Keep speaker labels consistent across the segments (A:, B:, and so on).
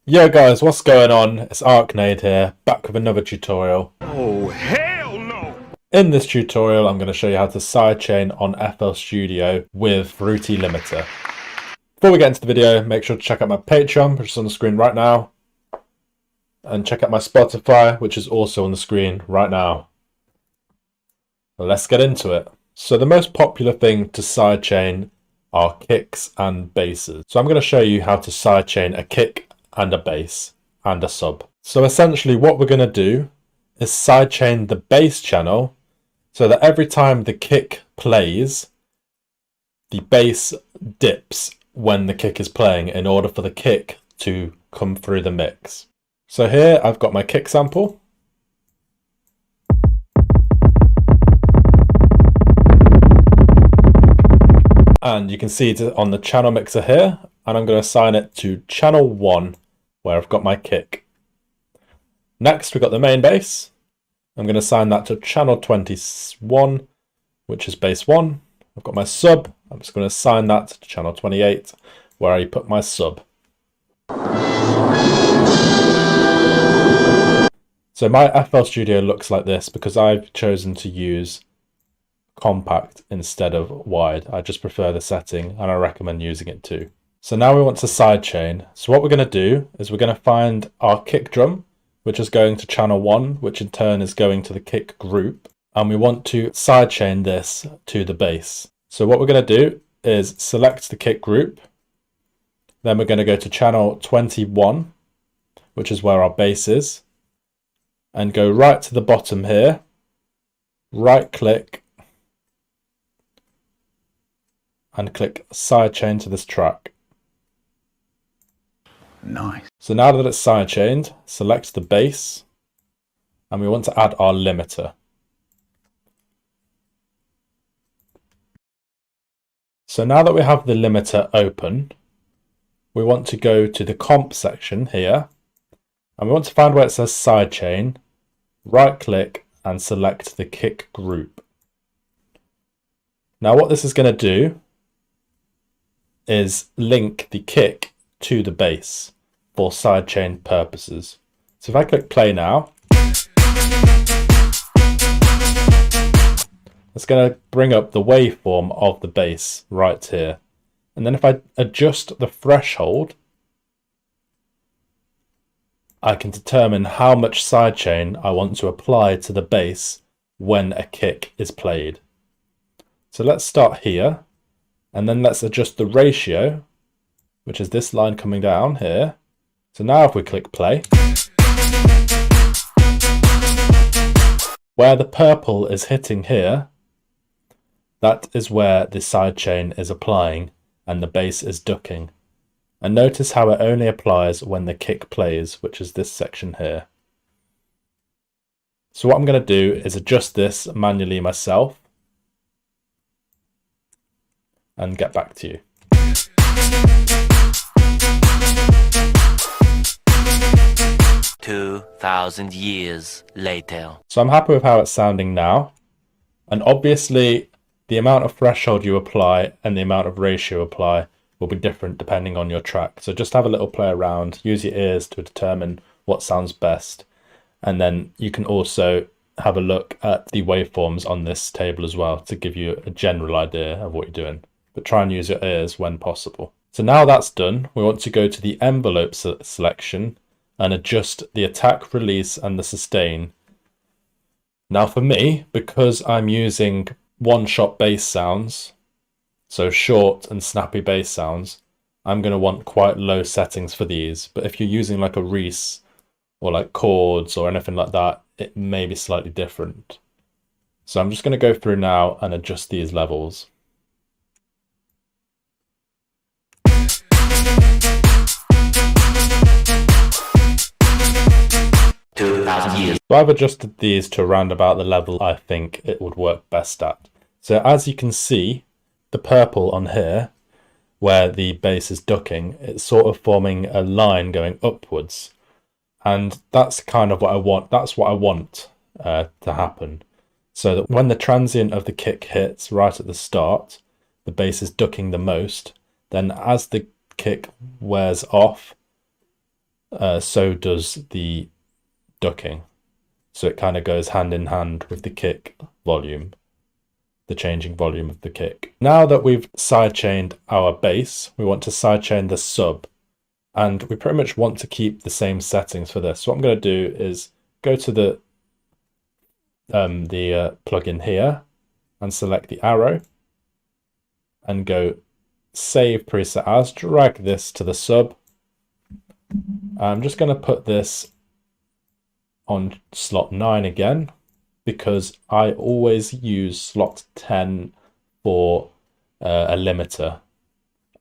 A: Yo guys, what's going on? It's Arcnade here, back with another tutorial.
B: Oh, hell no!
A: In this tutorial, I'm going to show you how to sidechain on FL Studio with Fruity Limiter. Before we get into the video, make sure to check out my Patreon, which is on the screen right now. And check out my Spotify, which is also on the screen right now. Let's get into it. So the most popular thing to sidechain are kicks and basses. So I'm going to show you how to sidechain a kick and a bass and a sub. So essentially what we're going to do is sidechain the bass channel so that every time the kick plays, the bass dips when the kick is playing in order for the kick to come through the mix. So here I've got my kick sample. And you can see it on the channel mixer here, and I'm going to assign it to channel 1, where I've got my kick. Next, we've got the main bass. I'm going to assign that to channel 21, which is bass 1. I've got my sub. I'm just going to assign that to channel 28, where I put my sub. So my FL Studio looks like this because I've chosen to use compact instead of wide. I just prefer the setting and I recommend using it too. So now we want to sidechain. So what we're going to do is we're going to find our kick drum, which is going to channel 1, which in turn is going to the kick group. And we want to sidechain this to the bass. So what we're going to do is select the kick group. Then we're going to go to channel 21, which is where our bass is. And go right to the bottom here. Right click. And click sidechain to this track.
B: Nice.
A: So now that it's sidechained, select the bass, and we want to add our limiter. So now that we have the limiter open, we want to go to the comp section here, and we want to find where it says sidechain, right click and select the kick group. Now what this is going to do is link the kick to the bass for sidechain purposes. So if I click play now, it's going to bring up the waveform of the bass right here. And then if I adjust the threshold, I can determine how much sidechain I want to apply to the bass when a kick is played. So let's start here. And then let's adjust the ratio, which is this line coming down here. So now if we click play, where the purple is hitting here, that is where the sidechain is applying and the bass is ducking. And notice how it only applies when the kick plays, which is this section here. So what I'm going to do is adjust this manually myself and get back to you.
C: "2,000 years later."
A: So I'm happy with how it's sounding now. And obviously the amount of threshold you apply and the amount of ratio apply will be different depending on your track. So just have a little play around, use your ears to determine what sounds best. And then you can also have a look at the waveforms on this table as well to give you a general idea of what you're doing. But try and use your ears when possible. So now that's done, we want to go to the envelope selection and adjust the attack, release and the sustain. Now for me, because I'm using one-shot bass sounds, so short and snappy bass sounds, I'm going to want quite low settings for these. But if you're using like a Reese or like chords or anything like that, it may be slightly different. So I'm just going to go through now and adjust these levels. So I've adjusted these to around about the level I think it would work best at. So as you can see, the purple on here, where the bass is ducking, it's sort of forming a line going upwards. And that's kind of what I want. That's what I want to happen. So that when the transient of the kick hits right at the start, the bass is ducking the most. Then as the kick wears off, so does the ducking. So it kind of goes hand in hand with the kick volume, the changing volume of the kick. Now that we've sidechained our bass, we want to sidechain the sub. And we pretty much want to keep the same settings for this. So what I'm going to do is go to the plugin here and select the arrow and go save preset as, drag this to the sub. I'm just going to put this on slot 9 again, because I always use slot 10 for a limiter,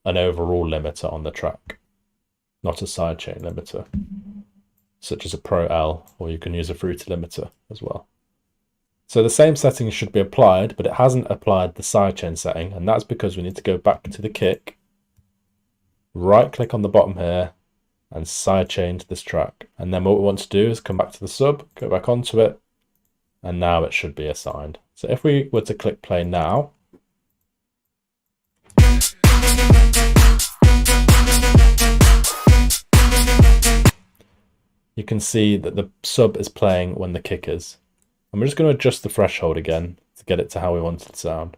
A: an overall limiter on the track, not a sidechain limiter, such as a Pro L, or you can use a fruity limiter as well. So the same settings should be applied, but it hasn't applied the sidechain setting, and that's because we need to go back to the kick, right click on the bottom here, and sidechain to this track. And then what we want to do is come back to the sub, go back onto it, and now it should be assigned. So if we were to click play now, you can see that the sub is playing when the kick is. And we're just going to adjust the threshold again to get it to how we want it to sound.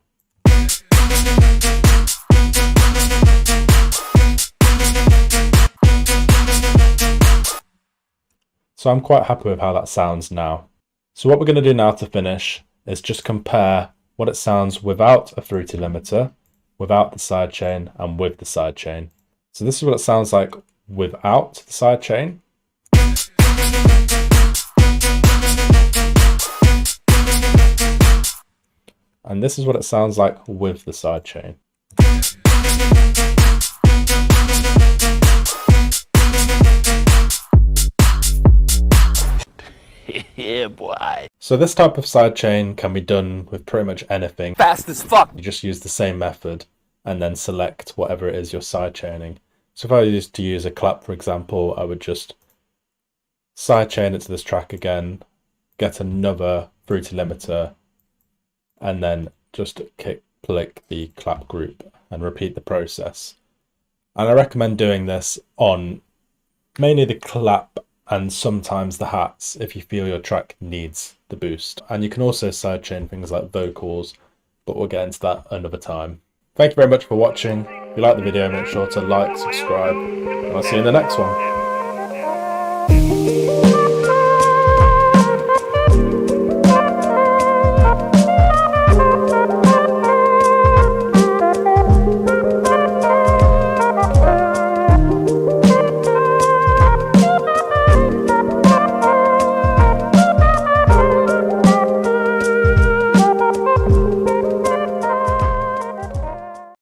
A: So I'm quite happy with how that sounds now. So what we're going to do now to finish is just compare what it sounds without a fruity limiter, without the sidechain, and with the sidechain. So this is what it sounds like without the sidechain. And this is what it sounds like with the sidechain.
C: Yeah, boy.
A: So this type of sidechain can be done with pretty much anything.
C: Fast as fuck.
A: You just use the same method and then select whatever it is you're sidechaining. So if I used to use a clap, for example, I would just sidechain it to this track again, get another fruity limiter, and then just click the clap group and repeat the process. And I recommend doing this on mainly the clap and sometimes the hats if you feel your track needs the boost. And you can also sidechain things like vocals, but we'll get into that another time. Thank you very much for watching. If you like the video, make sure to like, subscribe, and I'll see you in the next one.